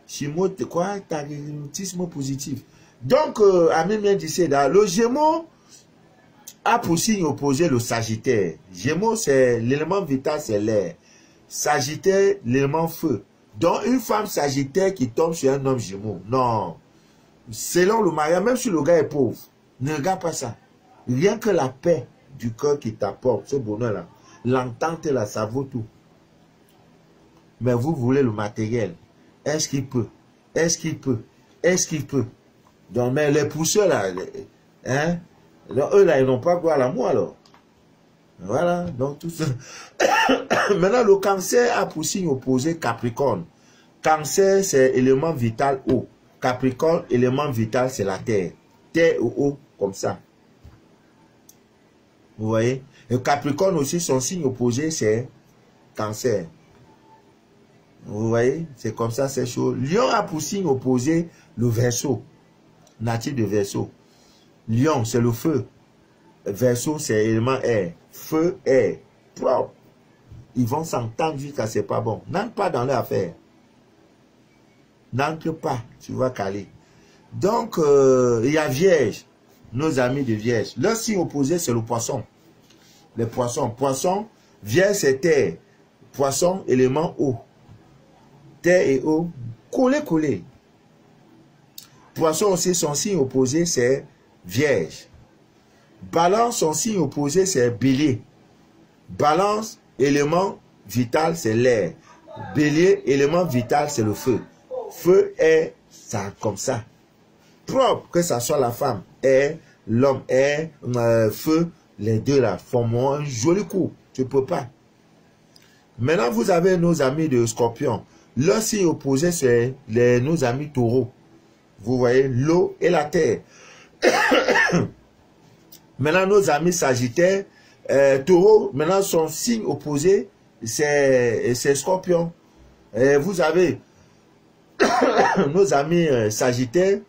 Chimo, quoi? Magnétisme positif. Donc, Ami vient d'ici, le Gémeaux a pour signe opposé le Sagittaire. Gémeaux, c'est l'élément vital, c'est l'air. Sagittaire, l'élément feu. Donc, une femme Sagittaire qui tombe sur un homme Gémeaux. Non. Selon le mariage, même si le gars est pauvre, ne regarde pas ça. Rien que la paix du cœur qui t'apporte, ce bonheur-là, l'entente là, ça vaut tout. Mais vous voulez le matériel. Est-ce qu'il peut? Est-ce qu'il peut? Est-ce qu'il peut? Donc, mais les pousseurs là, hein, alors, eux là, ils n'ont pas quoi à l'amour alors. Voilà, donc tout ça. Maintenant, le Cancer a pour signe opposé Capricorne. Cancer, c'est élément vital eau. Capricorne, élément vital, c'est la terre. Terre ou eau, comme ça. Vous voyez? Et Capricorne aussi, son signe opposé, c'est Cancer. Vous voyez? C'est comme ça, c'est chaud. Lion a pour signe opposé le Verseau. Natif de Verseau. Lion, c'est le feu. Verseau, c'est élément air. Feu, air. Propre. Ils vont s'entendre jusqu'à c'est pas bon. N'entre pas dans leur affaire. N'entre pas, tu vas caler. Donc, il y a Vierge, nos amis de Vierge. Leur signe opposé, c'est le poisson. Les poissons. Poisson, Vierge, c'est terre. Poisson, élément eau. Terre et eau, collé. Poisson aussi, son signe opposé, c'est Vierge. Balance, son signe opposé, c'est Bélier. Balance, élément vital, c'est l'air. Bélier, élément vital, c'est le feu. Feu est ça comme ça. Propre, que ça soit la femme, est, l'homme est, feu, les deux là, font un joli coup. Tu ne peux pas. Maintenant, vous avez nos amis de Scorpion. Leur signe opposé, c'est nos amis taureaux. Vous voyez, l'eau et la terre. Maintenant, nos amis Sagittaires, taureau, maintenant, son signe opposé, c'est Scorpion. Vous avez nos amis Sagittaires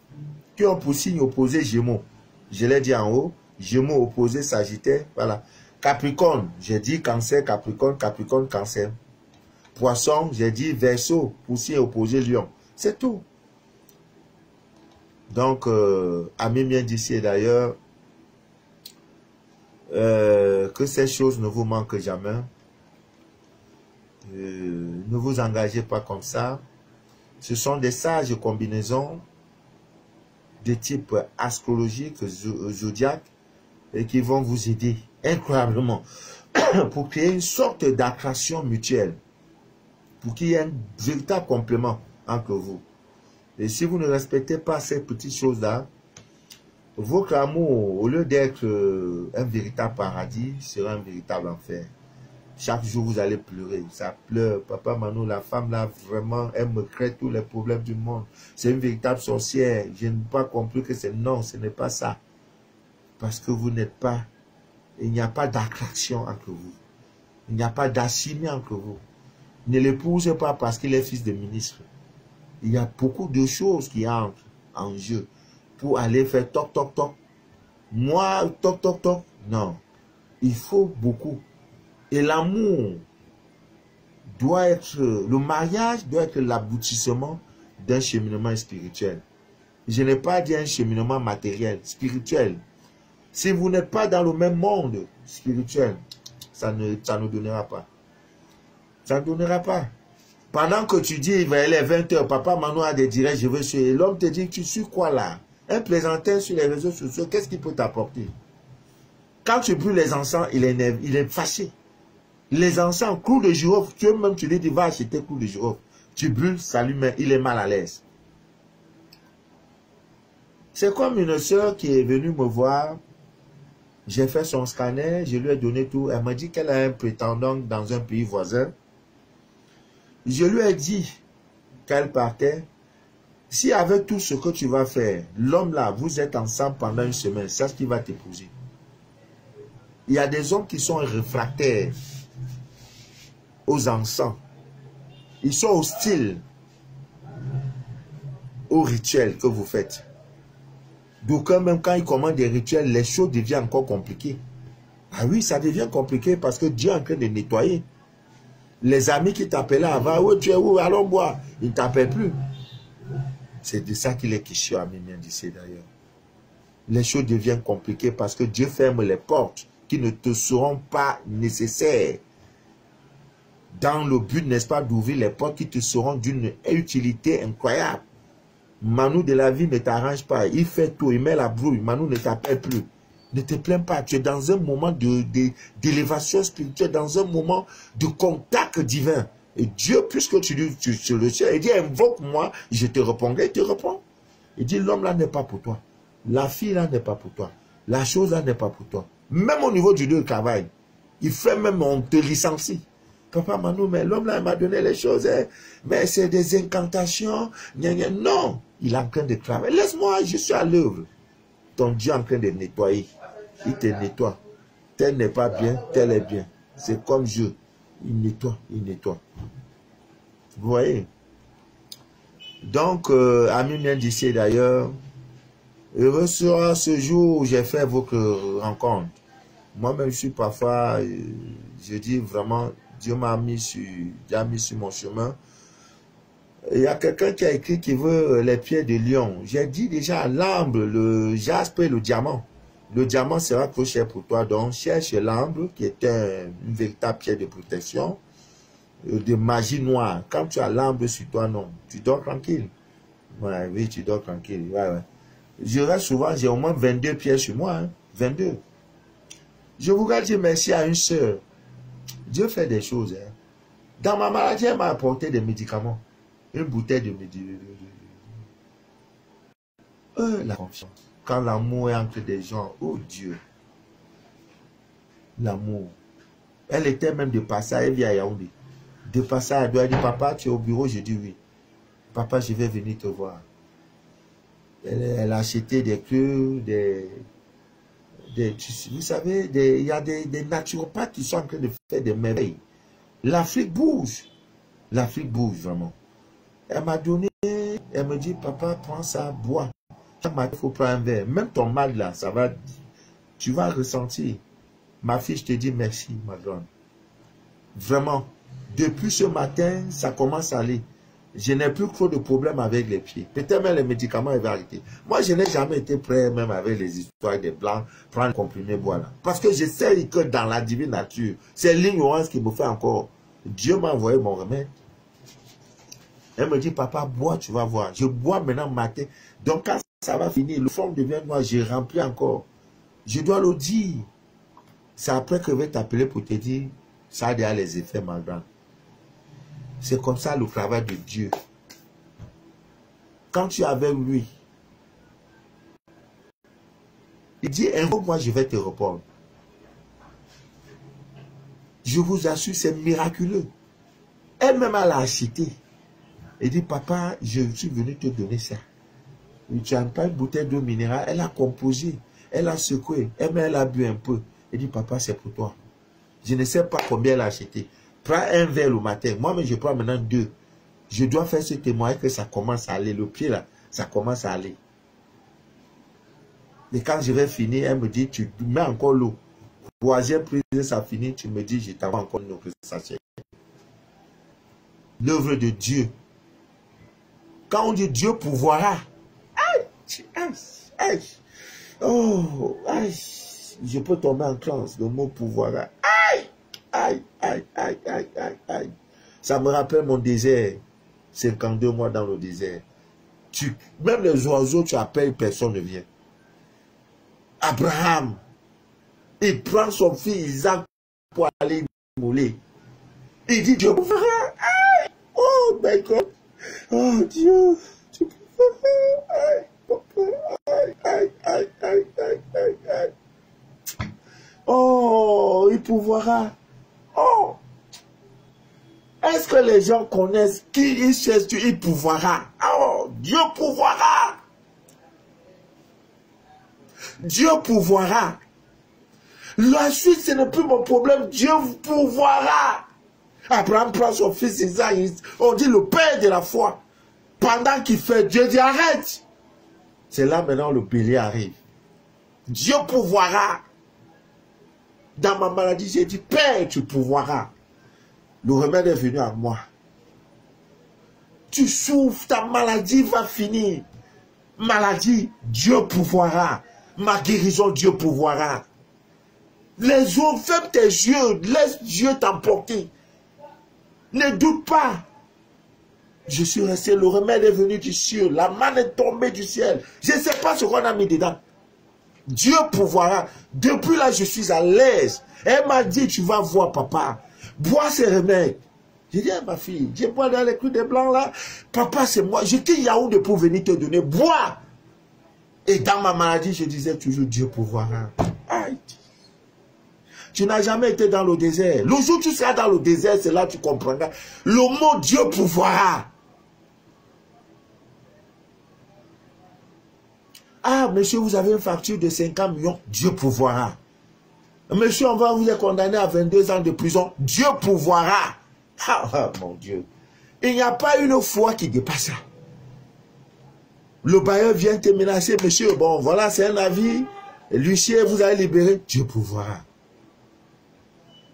qui ont pour signe opposé Gémeaux. Je l'ai dit en haut. Gémeaux opposé Sagittaire. Voilà. Capricorne, j'ai dit Cancer, Capricorne, Capricorne, Cancer. Poisson, j'ai dit Verseau, pour signe opposé Lion. C'est tout. Donc, Ami vient d'ici d'ailleurs, que ces choses ne vous manquent jamais. Ne vous engagez pas comme ça. Ce sont des sages combinaisons de type astrologique, zodiaque, et qui vont vous aider incroyablement pour créer une sorte d'attraction mutuelle. pour qu'il y ait un véritable complément entre vous. Et si vous ne respectez pas ces petites choses-là, votre amour, au lieu d'être un véritable paradis, sera un véritable enfer. Chaque jour, vous allez pleurer. Ça pleure. Papa Manu, la femme là, vraiment, elle me crée tous les problèmes du monde. C'est une véritable sorcière. Je n'ai pas compris que c'est non, ce n'est pas ça. Parce que vous n'êtes pas, il n'y a pas d'attraction entre vous. Il n'y a pas d'assimilation entre vous. Ne l'épousez pas parce qu'il est fils de ministre. Il y a beaucoup de choses qui entrent en jeu pour aller faire toc, toc, toc. Moi, toc, toc, toc. Non. Il faut beaucoup. Et l'amour doit être, le mariage doit être l'aboutissement d'un cheminement spirituel. Je n'ai pas dit un cheminement matériel, spirituel. Si vous n'êtes pas dans le même monde spirituel, ça ne donnera pas. Ça ne donnera pas. Pendant que tu dis, il va aller 20 h, papa Manu a des directs, je veux suivre. Et l'homme te dit, tu suis quoi là? Un plaisantin sur les réseaux sociaux, qu'est-ce qu'il peut t'apporter? Quand tu brûles les encens, il est fâché. Les encens, clous de girofle, toi-même tu lui dis, va acheter clous de girofle. Tu brûles, ça lui met, il est mal à l'aise. C'est comme une soeur qui est venue me voir. J'ai fait son scanner, je lui ai donné tout. Elle m'a dit qu'elle a un prétendant dans un pays voisin. Je lui ai dit qu'elle partait. Si avec tout ce que tu vas faire, l'homme là, vous êtes ensemble pendant une semaine, c'est ce qu'il va t'épouser. Il y a des hommes qui sont réfractaires aux encens. Ils sont hostiles aux rituels que vous faites. D'aucuns, même quand ils commandent des rituels, les choses deviennent encore compliquées. Ah oui, ça devient compliqué parce que Dieu est en train de nettoyer. Les amis qui t'appelaient avant, oh, tu es où, allons boire, ils ne t'appellent plus. C'est de ça qu'il est question à Mimien d'ici d'ailleurs. Les choses deviennent compliquées parce que Dieu ferme les portes qui ne te seront pas nécessaires. Dans le but, n'est-ce pas, d'ouvrir les portes qui te seront d'une utilité incroyable. Manu de la vie ne t'arrange pas. Il fait tout, il met la brouille. Manu ne t'appelle plus. Ne te plains pas. Tu es dans un moment d'élévation spirituelle, dans un moment de contact divin. Et Dieu, puisque tu le sais, il dit, invoque-moi, je te répondrai, il te répond. Il dit, l'homme là n'est pas pour toi. La fille là n'est pas pour toi. La chose là n'est pas pour toi. Même au niveau du lieu de travail, il fait même, on te licencie. Papa Manu, mais l'homme là, il m'a donné les choses, hein. Mais c'est des incantations. Non, il est en train de travailler. Laisse-moi, je suis à l'œuvre. Ton Dieu est en train de nettoyer. Il te nettoie. Tel n'est pas bien, tel est bien. C'est comme Dieu. Il nettoie, il nettoie. Vous voyez? Donc, ami bien d'ici d'ailleurs, heureux sera ce jour où j'ai fait votre rencontre. Moi-même, je suis parfois, je dis vraiment, Dieu m'a mis sur mon chemin. Il y a quelqu'un qui a écrit qui veut les pieds de lion. J'ai dit déjà l'ambre, le jaspe et le diamant. Le diamant sera trop cher pour toi. Donc, cherche l'ambre qui est une véritable pierre de protection, de magie noire. Quand tu as l'ambre sur toi, non. Tu dors tranquille. Ouais, oui, tu dors tranquille. Ouais, ouais. Je reste souvent, j'ai au moins 22 pierres sur moi. Hein, 22. Je voudrais dire merci à une sœur. Dieu fait des choses. Hein. Dans ma maladie, elle m'a apporté des médicaments. Une bouteille de médicaments. La confiance. Quand l'amour est entre des gens, oh Dieu. L'amour. Elle était même de passage, elle vient à Yaoundé. De passage, elle doit dire, papa, tu es au bureau? Je dis oui. Papa, je vais venir te voir. Elle a acheté des queues, vous savez, il y a des naturopathes qui sont en train de faire des merveilles. L'Afrique bouge. L'Afrique bouge vraiment. Elle m'a donné, elle me dit, papa, prends ça, bois. Chaque matin, il faut prendre un verre. Même ton mal là, ça va, tu vas ressentir. Ma fille, je te dis merci, ma grande. Vraiment, depuis ce matin, ça commence à aller. Je n'ai plus trop de problèmes avec les pieds. Peut-être même les médicaments, ils vont arrêter. Moi, je n'ai jamais été prêt, même avec les histoires des blancs, prendre un comprimé, voilà. Parce que je sais que dans la divine nature, c'est l'ignorance qui me fait encore. Dieu m'a envoyé mon remède. Elle me dit, papa, bois, tu vas voir. Je bois maintenant matin. Donc, quand ça va finir, le fond devient noir, j'ai rempli encore. Je dois le dire. C'est après que je vais t'appeler pour te dire, ça a déjà les effets, ma grande. C'est comme ça le travail de Dieu. Quand tu es avec lui, il dit, un jour, moi, je vais te répondre. Je vous assure, c'est miraculeux. Elle-même, elle a acheté. Elle dit, papa, je suis venu te donner ça. Tu n'as pas une bouteille d'eau minérale. Elle a composé. Elle a secoué. Elle a bu un peu. Elle dit, papa, c'est pour toi. Je ne sais pas combien elle a acheté. Prends un verre le matin. Moi-même, je prends maintenant 2. Je dois faire ce témoignage que ça commence à aller. Le pied, là, ça commence à aller. Et quand je vais finir, elle me dit, tu mets encore l'eau. Troisième prise, ça finit, tu me dis, je t'envoie encore une autre sachet. L'œuvre de Dieu. Quand on dit Dieu pourvoira, aïe, aïe, aïe, oh, aïe, je peux tomber en transe, le mot pourvoira. Aïe, aïe, aïe, aïe, aïe, aïe, aïe. Ça me rappelle mon désert, 52 mois dans le désert. Même les oiseaux, tu appelles, personne ne vient. Abraham, il prend son fils Isaac pour aller mouler. Il dit, Dieu pourvoira. Aïe, oh my God. Oh Dieu, tu pourvoiras. Aïe, papa. Aïe, aïe, aïe, aïe, aïe, aïe, aïe. Oh, il pourvoira. Oh. Est-ce que les gens connaissent qui il cherche, il pourvoira? Oh, Dieu pourvoira. Dieu pourvoira. La suite, ce n'est plus mon problème. Dieu pourvoira. Abraham prend son fils Isaac, on dit le père de la foi. Pendant qu'il fait, Dieu dit arrête. C'est là maintenant le bélier arrive. Dieu pourvoira. Dans ma maladie, j'ai dit, Père, tu pourvoiras. Le remède est venu à moi. Tu souffres, ta maladie va finir. Maladie, Dieu pourvoira. Ma guérison, Dieu pourvoira. Les autres, ferme tes yeux, laisse Dieu t'emporter. Ne doute pas. Je suis resté, le remède est venu du ciel. La manne est tombée du ciel. Je ne sais pas ce qu'on a mis dedans. Dieu pourvoira. Depuis là, je suis à l'aise. Elle m'a dit, tu vas voir papa. Bois ces remèdes. J'ai dit à ma fille, je bois dans les clous des blancs là. Papa, c'est moi. J'étais Yaoundé pour venir te donner. Bois. Et dans ma maladie, je disais toujours, Dieu pourvoira. Aïe. Tu n'as jamais été dans le désert. Le jour où tu seras dans le désert, c'est là que tu comprendras. Le mot Dieu pourvoira. Ah, monsieur, vous avez une facture de 50 millions. Dieu pourvoira. Monsieur, on va vous condamner à 22 ans de prison. Dieu pourvoira. Ah, mon Dieu. Il n'y a pas une foi qui dépasse ça. Le bailleur vient te menacer. Monsieur, bon, voilà, c'est un avis. L'huissier, vous allez libérer. Dieu pourvoira.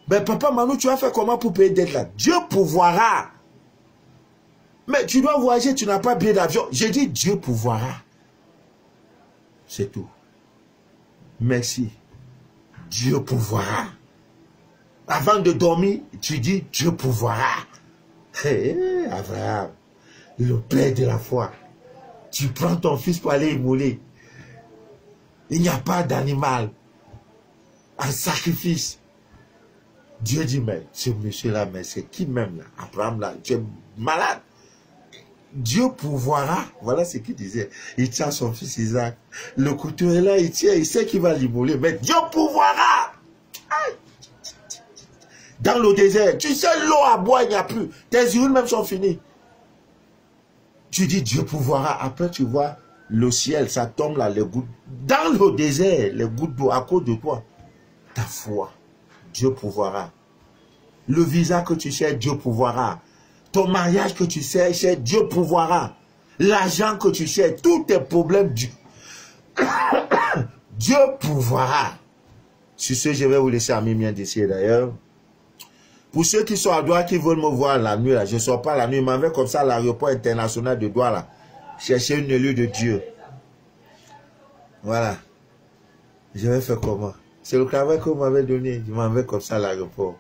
Mais papa Manu, tu vas faire comment pour payer d'être là? Dieu pourvoira. Mais tu dois voyager, tu n'as pas billet d'avion. J'ai dit Dieu pourvoira. C'est tout. Merci. Dieu pourvoira. Avant de dormir, tu dis Dieu pourvoira. Hey, Abraham, le père de la foi. Tu prends ton fils pour aller immoler. Il n'y a pas d'animal. Un sacrifice. Dieu dit, mais ce monsieur-là, mais c'est qui même là? Abraham là, tu es malade. Dieu pourvoira. Voilà ce qu'il disait. Il tient son fils Isaac. Le couteau est là, il tient, il sait qu'il va l'immoler. Mais Dieu pourvoira. Aïe. Dans le désert, tu sais, l'eau à boire, il n'y a plus. Tes urines même sont finies. Tu dis Dieu pourvoira. Après, tu vois le ciel, ça tombe là, les gouttes. Dans le désert, les gouttes d'eau à cause de toi. Ta foi. Dieu pourvoira. Le visa que tu cherches, Dieu pourvoira. Ton mariage que tu cherches, Dieu pourvoira. L'argent que tu cherches, tous tes problèmes, Dieu, Dieu pourvoira. Sur ce, je vais vous laisser à mien d'ici d'ailleurs. Pour ceux qui sont à Douala, qui veulent me voir la nuit, là, je ne sors pas la nuit, je m'en vais comme ça à l'aéroport international de Douala. Chercher une lieu de Dieu. Voilà. Je vais faire comment? C'est le travail qu'on m'avait donné. Je m'en vais comme ça à l'aéroport.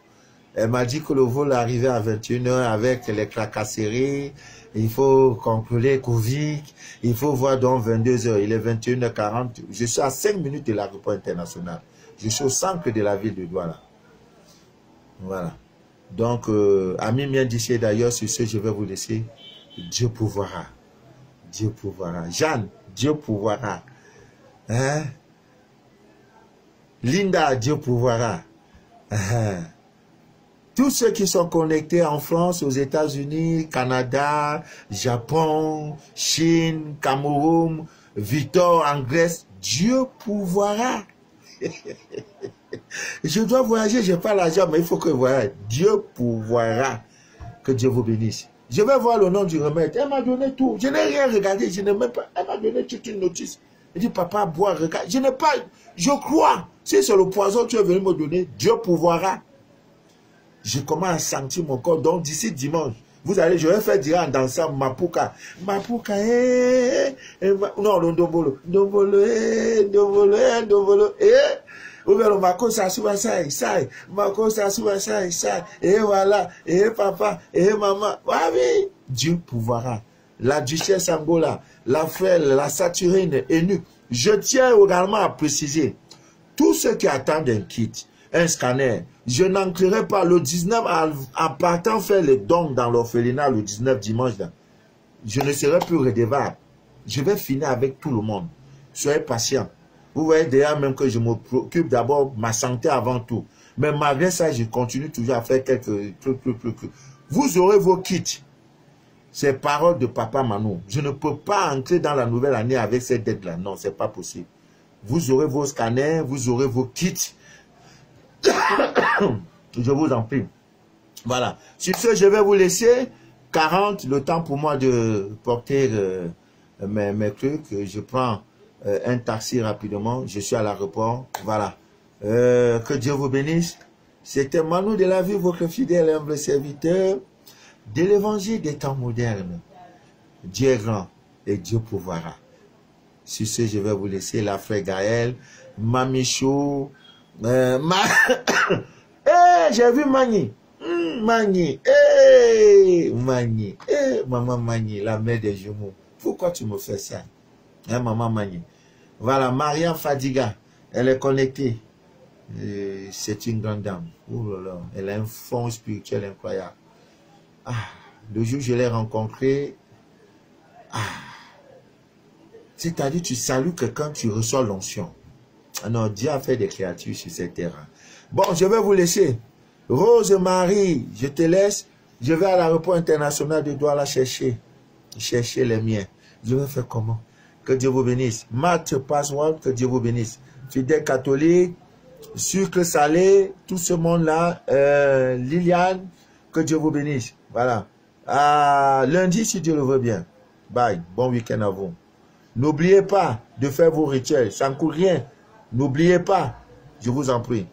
Elle m'a dit que le vol arrivait à 21 h avec les tracasseries. Il faut contrôler Covid. Il faut voir dans 22 h. Il est 21 h 40. Je suis à 5 minutes de l'aéroport international. Je suis au centre de la ville de Douala. Voilà. Donc, Ami bien d'ici d'ailleurs, sur ce, je vais vous laisser. Dieu pourvoira. Dieu pourvoira. Jeanne, Dieu pourvoira. Hein? Linda, Dieu pourvoira. Hein? Tous ceux qui sont connectés en France, aux États-Unis, Canada, Japon, Chine, Cameroun, Victor en Grèce, Dieu pourvoira. Je dois voyager, je n'ai pas l'argent, mais il faut que je voyage. Dieu pourvoira. Que Dieu vous bénisse. Je vais voir le nom du remède. Elle m'a donné tout. Je n'ai rien regardé. Je n'ai même pas. Elle m'a donné toute une notice. Elle dit, papa, bois, regarde. Je n'ai pas. Je crois. Si c'est le poison que tu es venu me donner, Dieu pourvoira. Je commence à sentir mon corps. Donc, d'ici dimanche, vous allez, je vais faire dire en dansant Mapuka. Mapuka, non, non, Ndombolo. Ndombolo, Ndombolo, Ndombolo, ou bien le Mako Sasuba Sai, Sai, Mako Sasuba Sai, Sai, et voilà, et papa, et maman. Ah oui, Dieu pourvoira. La duchesse Angola, la frêle, la saturine, Enu. Je tiens également à préciser, tous ceux qui attendent un kit, un scanner, je n'entrerai pas le 19 en partant faire les dons dans l'orphelinat le 19 dimanche. Là. Je ne serai plus redevable. Je vais finir avec tout le monde. Soyez patient. Vous voyez déjà même que je me préoccupe d'abord de ma santé avant tout. Mais malgré ça, je continue toujours à faire quelques trucs. Vous aurez vos kits. Ces paroles de Papa Manou. Je ne peux pas entrer dans la nouvelle année avec cette dette-là. Non, c'est pas possible. Vous aurez vos scanners, vous aurez vos kits. Je vous en prie. Voilà. Sur ce, je vais vous laisser 40, le temps pour moi de porter mes trucs. Je prends un taxi rapidement. Je suis à l'aéroport. Voilà. Que Dieu vous bénisse. C'était Manou de la vie, votre fidèle et humble serviteur de l'évangile des temps modernes. Dieu est grand et Dieu pourvoira. Sur ce, je vais vous laisser la frère Gaël, Mamichou, j'ai vu Mani. Mani. Mani. Maman Mani, la mère des jumeaux. Pourquoi tu me fais ça? Hein, maman Mani. Voilà, Maria Fadiga. Elle est connectée. C'est une grande dame. Oh là là. Elle a un fond spirituel incroyable. Ah, le jour où je l'ai rencontrée, c'est-à-dire tu salues quelqu'un, tu reçois l'onction. Ah non, Dieu a fait des créatures sur cette terre. Bon, je vais vous laisser. Rose-Marie, je te laisse. Je vais à l'aéroport international de Douala chercher les miens. Je vais faire comment? Que Dieu vous bénisse. Matt Password, que Dieu vous bénisse. Fidèle catholique, sucre salé, tout ce monde-là. Liliane, que Dieu vous bénisse. Voilà. À lundi, si Dieu le veut bien. Bye. Bon week-end à vous. N'oubliez pas de faire vos rituels. Ça ne coûte rien. N'oubliez pas. Je vous en prie.